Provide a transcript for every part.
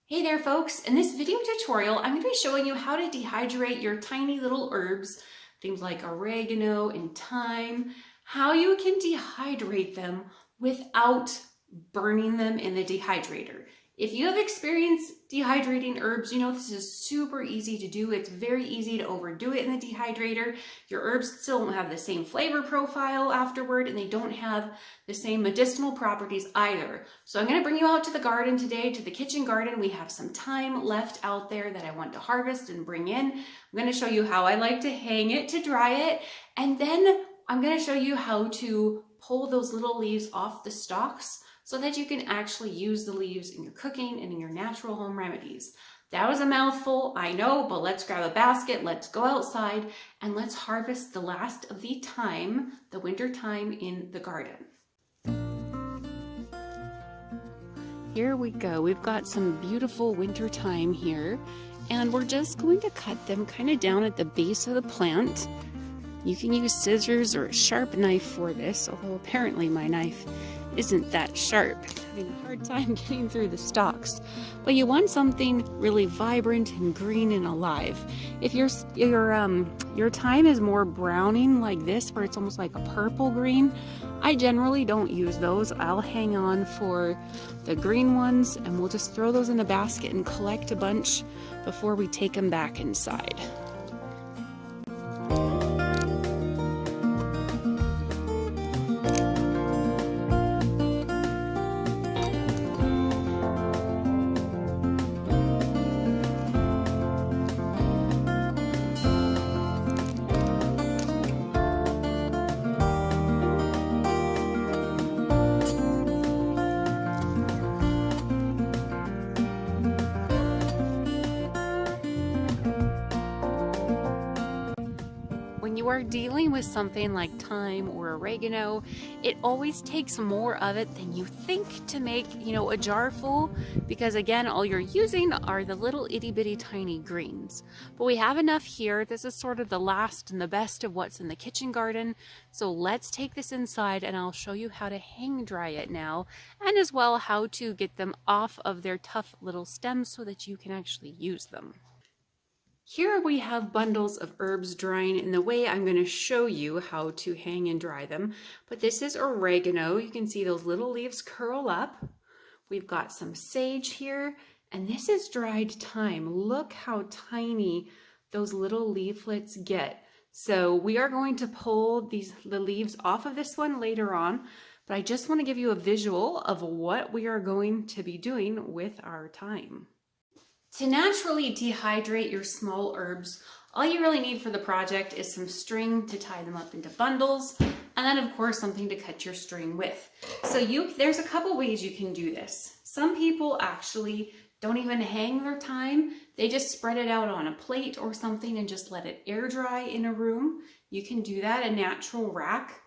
Hey there folks, in this video tutorial I'm going to be showing you how to dehydrate your tiny little herbs, things like oregano and thyme, how you can dehydrate them without burning them in the dehydrator. If you have experience dehydrating herbs, you know this is super easy to do. It's very easy to overdo it in the dehydrator. Your herbs still don't have the same flavor profile afterward, and they don't have the same medicinal properties either. So I'm going to bring you out to the garden today, to the kitchen garden. We have some thyme left out there that I want to harvest and bring in. I'm going to show you how I like to hang it to dry it, and then I'm going to show you how to pull those little leaves off the stalks so that you can actually use the leaves in your cooking and in your natural home remedies. That was a mouthful, I know, but let's grab a basket, let's go outside, and let's harvest the last of the thyme, the winter thyme in the garden. Here we go. We've got some beautiful winter thyme here, and we're just going to cut them kind of down at the base of the plant. You can use scissors or a sharp knife for this, although apparently my knife isn't that sharp. I'm having a hard time getting through the stalks. But you want something really vibrant and green and alive. If your thyme is more browning like this, where it's almost like a purple green, I generally don't use those. I'll hang on for the green ones, and we'll just throw those in a basket and collect a bunch before we take them back inside. When you are dealing with something like thyme or oregano, it always takes more of it than you think to make, a jar full, because again, all you're using are the little itty bitty tiny greens. But we have enough here. This is sort of the last and the best of what's in the kitchen garden. So let's take this inside and I'll show you how to hang dry it now, and as well how to get them off of their tough little stems so that you can actually use them. Here we have bundles of herbs drying in the way I'm going to show you how to hang and dry them. But this is oregano. You can see those little leaves curl up. We've got some sage here, and this is dried thyme. Look how tiny those little leaflets get. So we are going to pull the leaves off of this one later on, but I just want to give you a visual of what we are going to be doing with our thyme. To naturally dehydrate your small herbs, all you really need for the project is some string to tie them up into bundles, and then of course something to cut your string with. So there's a couple ways you can do this. Some people actually don't even hang their thyme. They just spread it out on a plate or something and just let it air dry in a room. You can do that, a natural rack.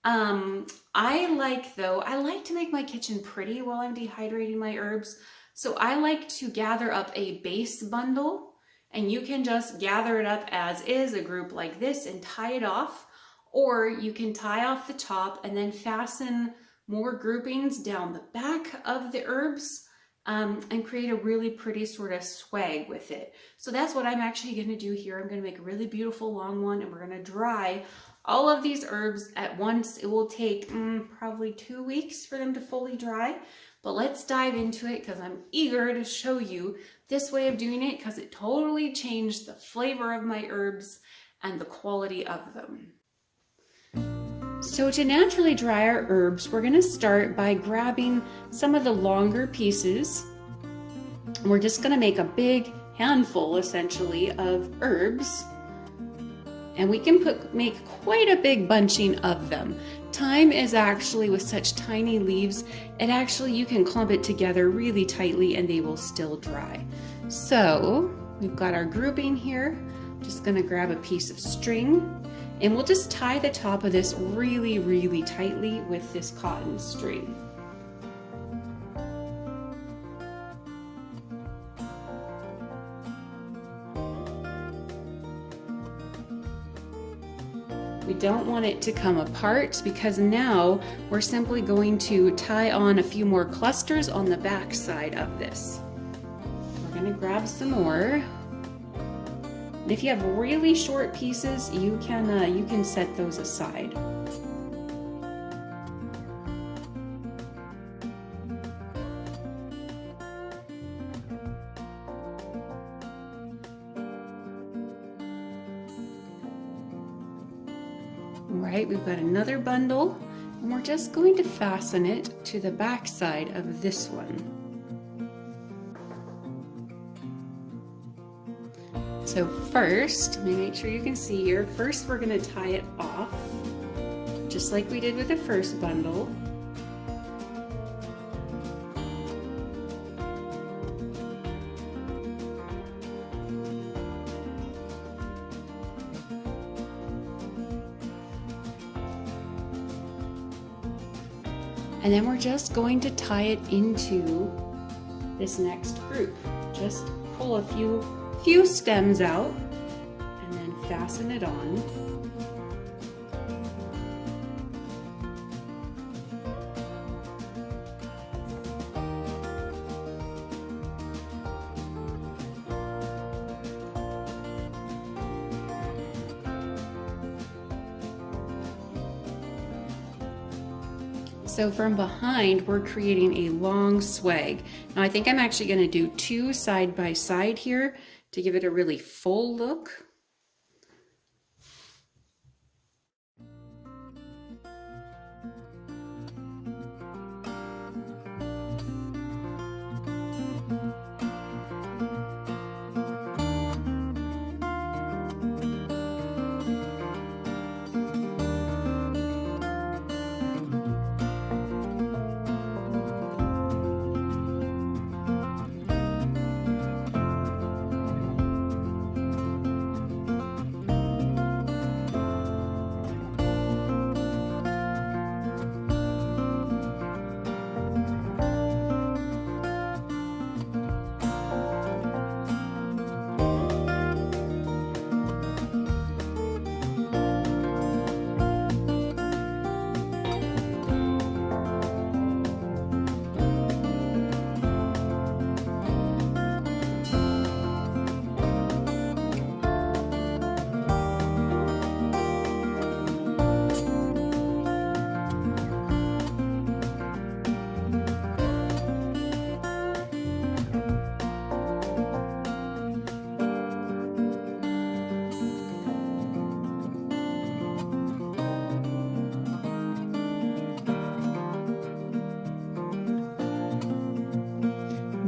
I like to make my kitchen pretty while I'm dehydrating my herbs. So I like to gather up a base bundle, and you can just gather it up as is, a group like this, and tie it off. Or you can tie off the top and then fasten more groupings down the back of the herbs and create a really pretty sort of swag with it. So that's what I'm actually going to do here. I'm going to make a really beautiful long one, and we're going to dry all of these herbs at once. It will take probably 2 weeks for them to fully dry. But let's dive into it because I'm eager to show you this way of doing it, because it totally changed the flavor of my herbs and the quality of them. So to naturally dry our herbs, we're going to start by grabbing some of the longer pieces. We're just going to make a big handful essentially of herbs, and we can make quite a big bunching of them. Thyme is actually, with such tiny leaves, you can clump it together really tightly and they will still dry. So we've got our grouping here. Just gonna grab a piece of string, and we'll just tie the top of this really, really tightly with this cotton string. We don't want it to come apart, because now we're simply going to tie on a few more clusters on the back side of this. gonna grab some more. And if you have really short pieces, you can set those aside. All right, we've got another bundle, and we're just going to fasten it to the back side of this one. So first, let me make sure you can see here, first we're going to tie it off, just like we did with the first bundle. And then we're just going to tie it into this next group. Just pull a few stems out and then fasten it on. So from behind, we're creating a long swag. Now I think I'm actually going to do two side by side here to give it a really full look.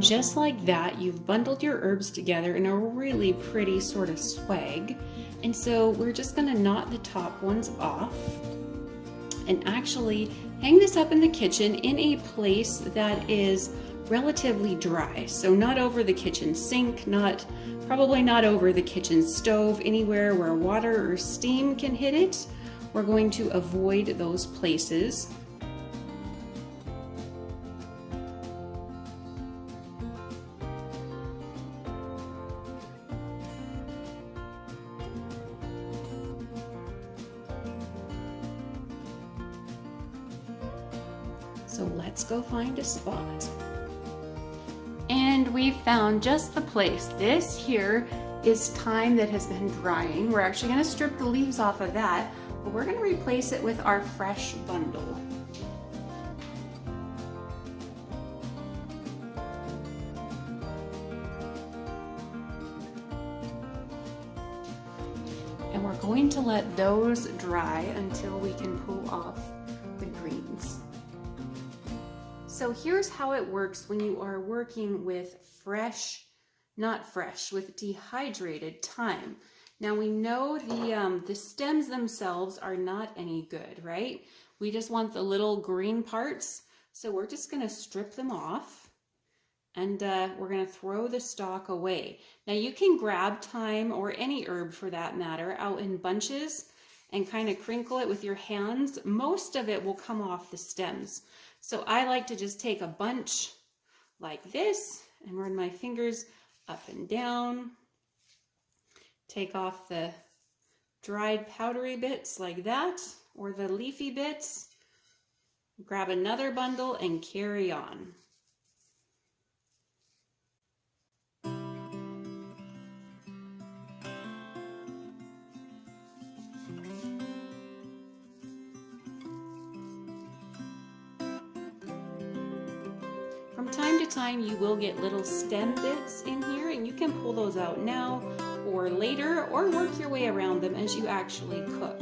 Just like that, you've bundled your herbs together in a really pretty sort of swag. And so we're just gonna knot the top ones off and actually hang this up in the kitchen in a place that is relatively dry. So not over the kitchen sink, probably not over the kitchen stove, anywhere where water or steam can hit it. We're going to avoid those places. So let's go find a spot. And we found just the place. This here is thyme that has been drying. We're actually going to strip the leaves off of that, but we're going to replace it with our fresh bundle. And we're going to let those dry until we can pull off the greens. So here's how it works when you are working with with dehydrated thyme. Now we know the stems themselves are not any good, right? We just want the little green parts. So we're just gonna strip them off and we're gonna throw the stalk away. Now you can grab thyme or any herb for that matter out in bunches and kind of crinkle it with your hands. Most of it will come off the stems. So I like to just take a bunch like this and run my fingers up and down. Take off the dried powdery bits like that, or the leafy bits. Grab another bundle and carry on. time you will get little stem bits in here, and you can pull those out now or later, or work your way around them as you actually cook.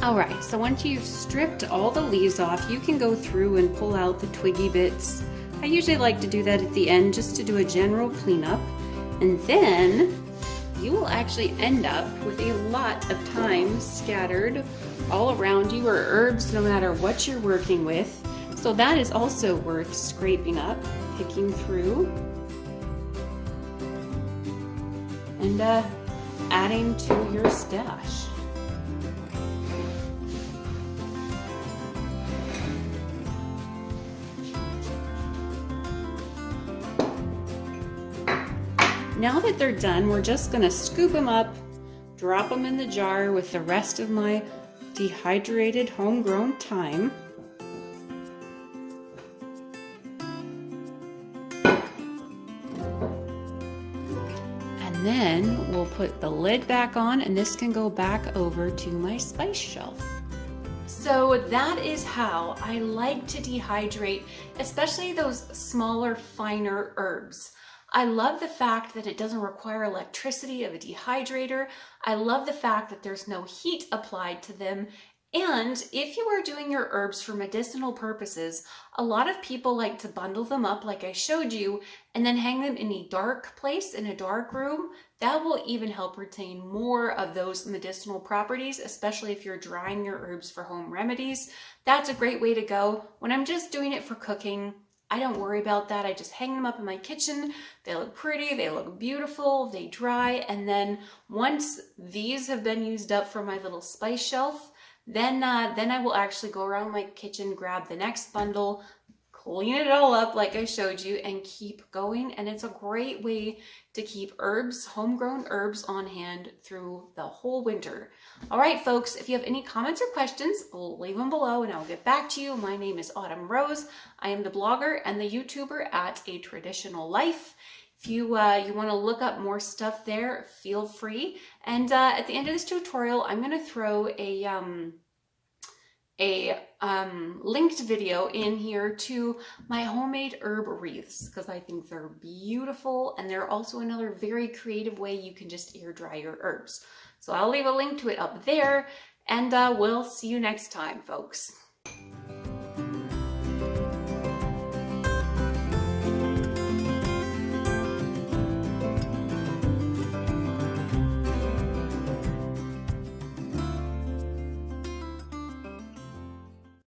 Alright, so once you've stripped all the leaves off, you can go through and pull out the twiggy bits. I usually like to do that at the end just to do a general cleanup. And then you will actually end up with a lot of thyme scattered all around you, or herbs, no matter what you're working with. So that is also worth scraping up, picking through, and adding to your stash. Now that they're done, we're just gonna scoop them up, drop them in the jar with the rest of my dehydrated homegrown thyme. And then we'll put the lid back on, and this can go back over to my spice shelf. So that is how I like to dehydrate, especially those smaller, finer herbs. I love the fact that it doesn't require electricity of a dehydrator. I love the fact that there's no heat applied to them. And if you are doing your herbs for medicinal purposes, a lot of people like to bundle them up like I showed you and then hang them in a dark place, in a dark room. That will even help retain more of those medicinal properties, especially if you're drying your herbs for home remedies. That's a great way to go. When I'm just doing it for cooking, I don't worry about that. I just hang them up in my kitchen. They look pretty, they look beautiful, they dry, and then once these have been used up for my little spice shelf, then I will actually go around my kitchen, grab the next bundle, clean it all up like I showed you, and keep going. And it's a great way to keep herbs, homegrown herbs, on hand through the whole winter. All right, folks, if you have any comments or questions, leave them below and I'll get back to you. My name is Autumn Rose. I am the blogger and the YouTuber at A Traditional Life. If you want to look up more stuff there, feel free. And at the end of this tutorial, I'm going to throw a linked video in here to my homemade herb wreaths, because I think they're beautiful, and they're also another very creative way you can just air dry your herbs. So I'll leave a link to it up there, and we'll see you next time, folks.